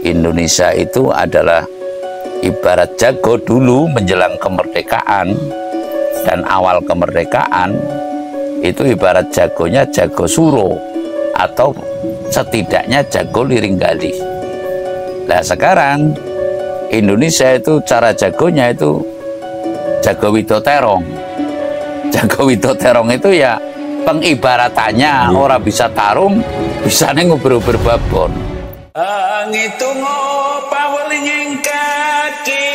Indonesia itu adalah ibarat jago dulu menjelang kemerdekaan, dan awal kemerdekaan itu ibarat jagonya jago suro atau setidaknya jago liring galih. Nah sekarang Indonesia itu cara jagonya itu jago widoterong. Jago widoterong itu ya pengibaratannya orang bisa tarung, bisa nguber-uber babon. Itu ngopawelinging kaki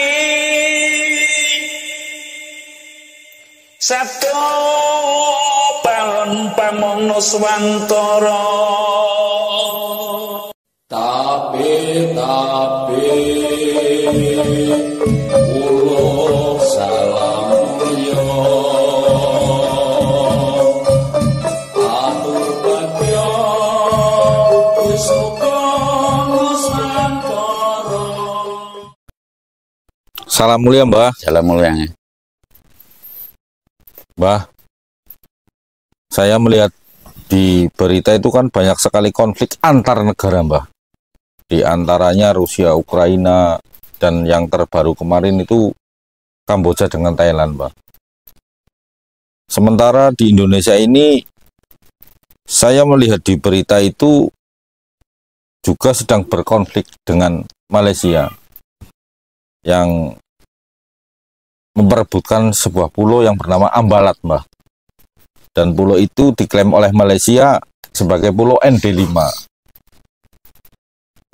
sabdo palon pamongno swantara tapi ulo salam yo atur bagyo isuka. Salam mulia Mbah. Salam mulia. Mbah, saya melihat di berita itu kan banyak sekali konflik antar negara Mbah. Di antaranya Rusia, Ukraina, dan yang terbaru kemarin itu Kamboja dengan Thailand Mbah. Sementara di Indonesia ini saya melihat di berita itu juga sedang berkonflik dengan Malaysia yang memperebutkan sebuah pulau yang bernama Ambalat Mbah. Dan pulau itu diklaim oleh Malaysia sebagai pulau ND5.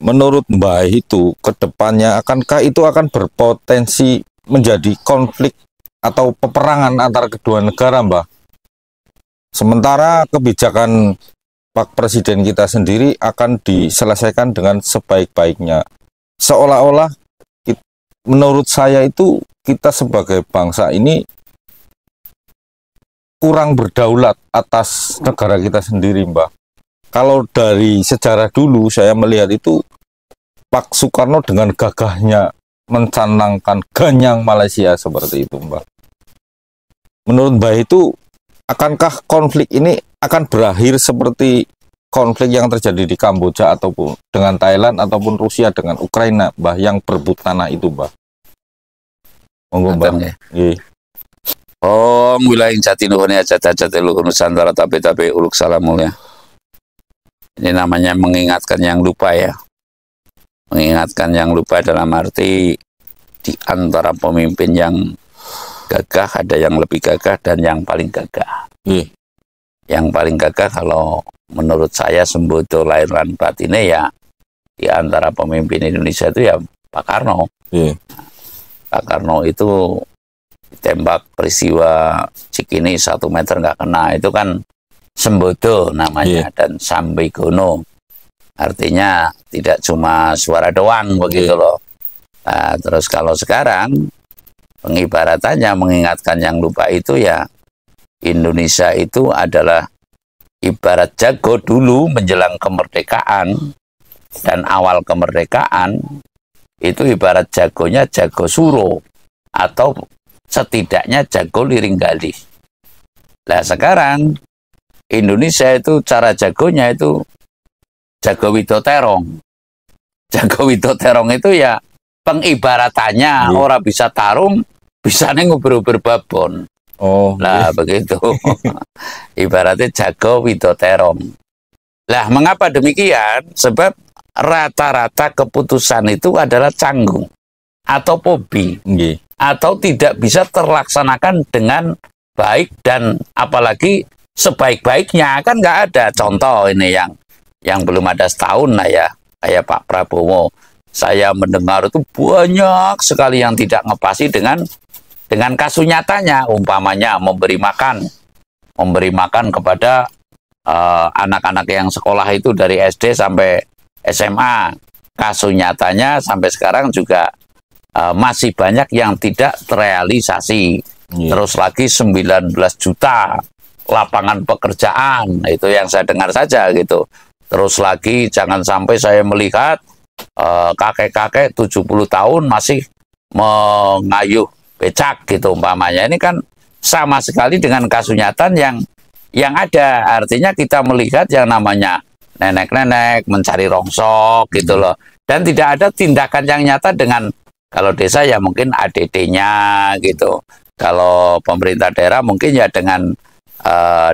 Menurut Mbah itu kedepannya akankah itu akan berpotensi menjadi konflik atau peperangan antara kedua negara Mbah? Sementara kebijakan Pak Presiden kita sendiri akan diselesaikan dengan sebaik-baiknya. Seolah-olah menurut saya itu kita sebagai bangsa ini kurang berdaulat atas negara kita sendiri Mbah. Kalau dari sejarah dulu saya melihat itu Pak Soekarno dengan gagahnya mencanangkan ganyang Malaysia seperti itu Mbah. Menurut Mbah itu akankah konflik ini akan berakhir seperti konflik yang terjadi di Kamboja ataupun dengan Thailand ataupun Rusia dengan Ukraina Mbah yang berebut tanah itu Mbah? Monggo Mbah. Om wilayah Jatiluhur Jatiluhur Nusantara tapi uluk salam mulia. Ini namanya mengingatkan yang lupa ya. Mengingatkan yang lupa dalam arti di antara pemimpin yang gagah ada yang lebih gagah dan yang paling gagah. Yang paling gagah kalau menurut saya sembodo lahir lan batinnya ya di antara pemimpin Indonesia itu ya Pak Karno. Pak Karno itu ditembak peristiwa Cikini 1 meter nggak kena, itu kan sembodo namanya, dan sambigono. Artinya tidak cuma suara doang begitu loh. Nah, terus kalau sekarang pengibaratannya mengingatkan yang lupa itu ya Indonesia itu adalah ibarat jago dulu menjelang kemerdekaan, dan awal kemerdekaan itu ibarat jagonya jago suro atau setidaknya jago liring galih. Nah sekarang Indonesia itu cara jagonya itu jago widoterong. Jago widoterong itu ya pengibaratannya orang bisa tarung, bisa nguber-uber babon. Nah begitu. Ibaratnya jago widoterong. Lah mengapa demikian? Sebab rata-rata keputusan itu adalah canggung atau pobi, atau tidak bisa terlaksanakan dengan baik dan apalagi sebaik-baiknya, kan nggak ada. Contoh ini yang belum ada setahun lah ya, kayak Pak Prabowo, saya mendengar itu banyak sekali yang tidak ngepasi dengan kasus nyatanya, umpamanya memberi makan kepada anak-anak yang sekolah itu dari SD sampai SMA. Kasus nyatanya sampai sekarang juga masih banyak yang tidak terrealisasi. Terus lagi 19 juta lapangan pekerjaan, itu yang saya dengar saja gitu. Terus lagi jangan sampai saya melihat kakek-kakek 70 tahun masih mengayuh becak gitu umpamanya. Ini kan sama sekali dengan kasunyatan yang ada. Artinya kita melihat yang namanya nenek-nenek mencari rongsok gitu loh. Dan tidak ada tindakan yang nyata dengan, kalau desa ya mungkin ADD-nya gitu. Kalau pemerintah daerah mungkin ya dengan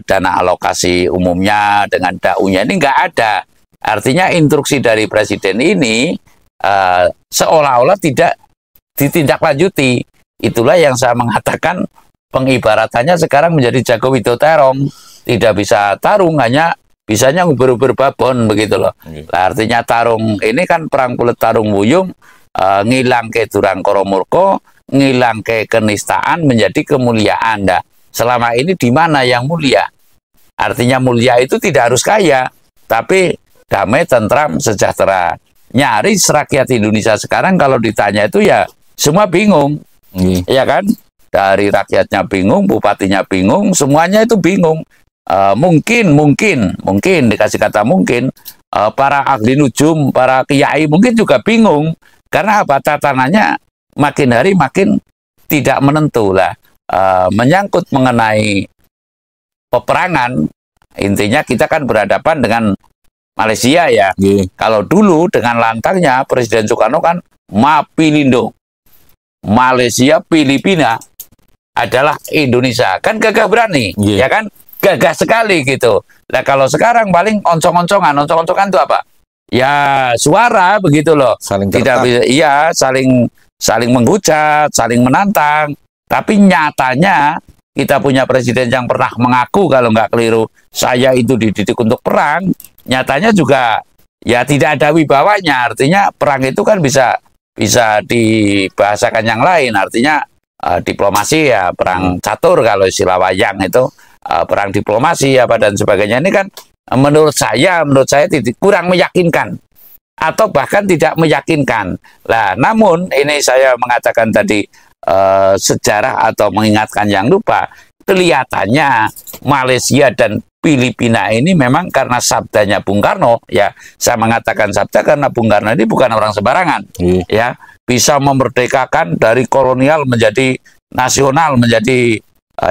dana alokasi umumnya, dengan DAU-nya, ini nggak ada. Artinya instruksi dari presiden ini seolah-olah tidak ditindaklanjuti. Itulah yang saya mengatakan pengibaratannya sekarang menjadi Jago Widodo Terong. Tidak bisa tarung, hanya bisanya nguber-nguber babon begitu loh. Nah, artinya tarung ini kan perang kulit tarung wuyung, ngilang ke durang koromurko, ngilang ke kenistaan menjadi kemuliaan. Nah, selama ini di mana yang mulia? Artinya mulia itu tidak harus kaya, tapi damai, tentram, sejahtera. Nyaris rakyat Indonesia sekarang kalau ditanya itu ya semua bingung, ya kan? Dari rakyatnya bingung, bupatinya bingung, semuanya itu bingung. Mungkin dikasih kata mungkin, para ahli nujum, para kiai mungkin juga bingung. Karena apa? Tatanannya makin hari makin tidak menentu lah. Menyangkut mengenai peperangan, intinya kita kan berhadapan dengan Malaysia ya. Kalau dulu dengan lantangnya Presiden Soekarno kan Mapilindo, Malaysia, Filipina adalah Indonesia. Kan gagah berani, ya kan? Gagah sekali gitu. Nah kalau sekarang paling oncong-oncongan itu apa? Ya suara begitu loh. Tidak bisa, iya saling menghujat, saling menantang. Tapi nyatanya kita punya presiden yang pernah mengaku, kalau nggak keliru, saya itu dididik untuk perang. Nyatanya juga ya tidak ada wibawanya. Artinya perang itu kan bisa dibahasakan yang lain. Artinya diplomasi ya perang catur, kalau istilah wayang itu perang diplomasi apa dan sebagainya. Ini kan menurut saya kurang meyakinkan atau bahkan tidak meyakinkan. Nah, namun ini saya mengatakan tadi sejarah atau mengingatkan yang lupa. Kelihatannya Malaysia dan Filipina ini memang karena sabdanya Bung Karno, ya saya mengatakan sabda karena Bung Karno ini bukan orang sembarangan, ya bisa memerdekakan dari kolonial menjadi nasional, menjadi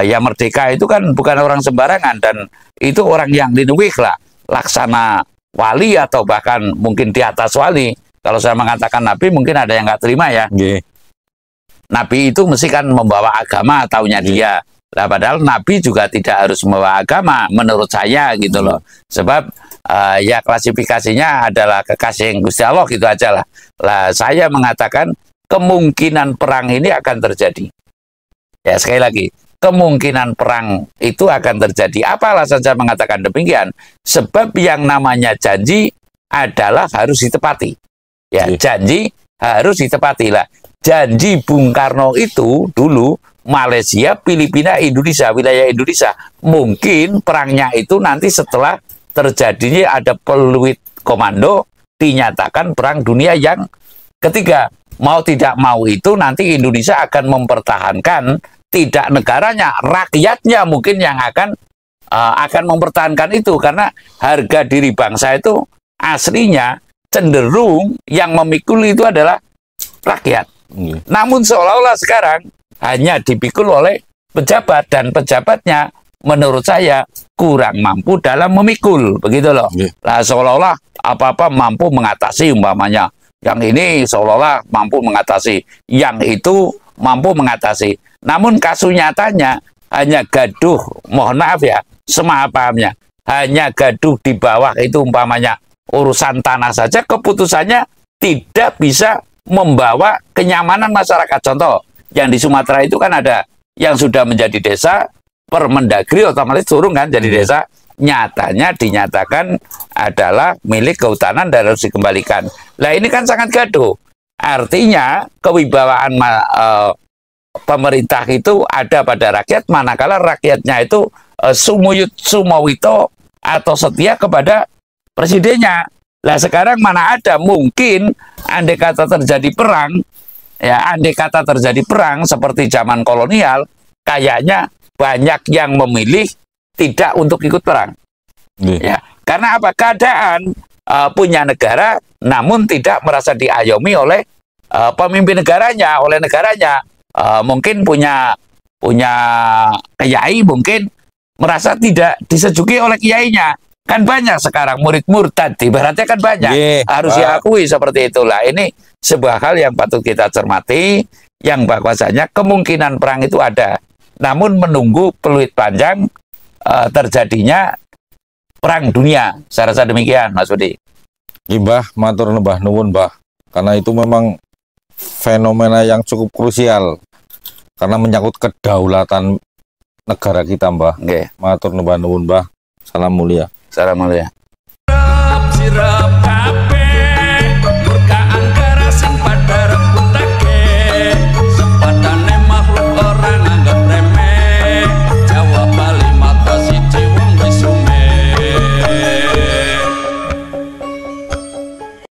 yang merdeka itu kan bukan orang sembarangan, dan itu orang yang dinuwih lah, laksana wali atau bahkan mungkin di atas wali. Kalau saya mengatakan nabi mungkin ada yang nggak terima ya. Nabi itu mesti kan membawa agama, taunya dia. Nah, padahal nabi juga tidak harus membawa agama menurut saya gitu loh. Sebab ya klasifikasinya adalah kekasih Gusti Allah gitu aja lah. Lah saya mengatakan kemungkinan perang ini akan terjadi. Ya sekali lagi, kemungkinan perang itu akan terjadi. Apa alasan saya mengatakan demikian? Sebab yang namanya janji adalah harus ditepati. Ya, janji harus ditepati lah. Janji Bung Karno itu dulu Malaysia, Filipina, Indonesia, wilayah Indonesia. Mungkin perangnya itu nanti setelah terjadinya ada peluit komando, dinyatakan perang dunia yang ketiga. Mau tidak mau itu nanti Indonesia akan mempertahankan, tidak negaranya, rakyatnya mungkin yang akan mempertahankan itu, karena harga diri bangsa itu aslinya cenderung yang memikul itu adalah rakyat. Namun seolah-olah sekarang hanya dipikul oleh pejabat, dan pejabatnya menurut saya kurang mampu dalam memikul, begitu loh. Nah, seolah-olah apa-apa mampu mengatasi, umpamanya yang ini seolah-olah mampu mengatasi, yang itu mampu mengatasi. Namun kasus nyatanya hanya gaduh, mohon maaf ya, semapahamnya, hanya gaduh di bawah itu, umpamanya urusan tanah saja, keputusannya tidak bisa membawa kenyamanan masyarakat. Contoh, yang di Sumatera itu kan ada yang sudah menjadi desa, Permendagri otomatis turun kan jadi desa, nyatanya dinyatakan adalah milik kehutanan dan harus dikembalikan. Nah ini kan sangat gaduh. Artinya kewibawaan pemerintah itu ada pada rakyat, manakala rakyatnya itu sumuyut sumawito atau setia kepada presidennya. Nah sekarang mana ada, mungkin andai kata terjadi perang, ya andai kata terjadi perang seperti zaman kolonial, kayaknya banyak yang memilih tidak untuk ikut perang. Ya, karena apa? Keadaan punya negara, namun tidak merasa diayomi oleh pemimpin negaranya, oleh negaranya. Mungkin punya kiai, mungkin merasa tidak disejuki oleh kiainya. Kan banyak sekarang murid murtad, ibaratnya kan banyak. Nggih, Harus Pak. diakui seperti itulah. Ini sebuah hal yang patut kita cermati, yang bahwasanya kemungkinan perang itu ada. Namun menunggu peluit panjang terjadinya perang dunia. Saya rasa demikian, Mas Budi. Nggih, Mbah, matur nembah nuwun, Mbah. Karena itu memang fenomena yang cukup krusial karena menyangkut kedaulatan negara kita, Mbah. Oke, Matur nembah nuwun, Mbah. Salam mulia. salam mulia. Sirap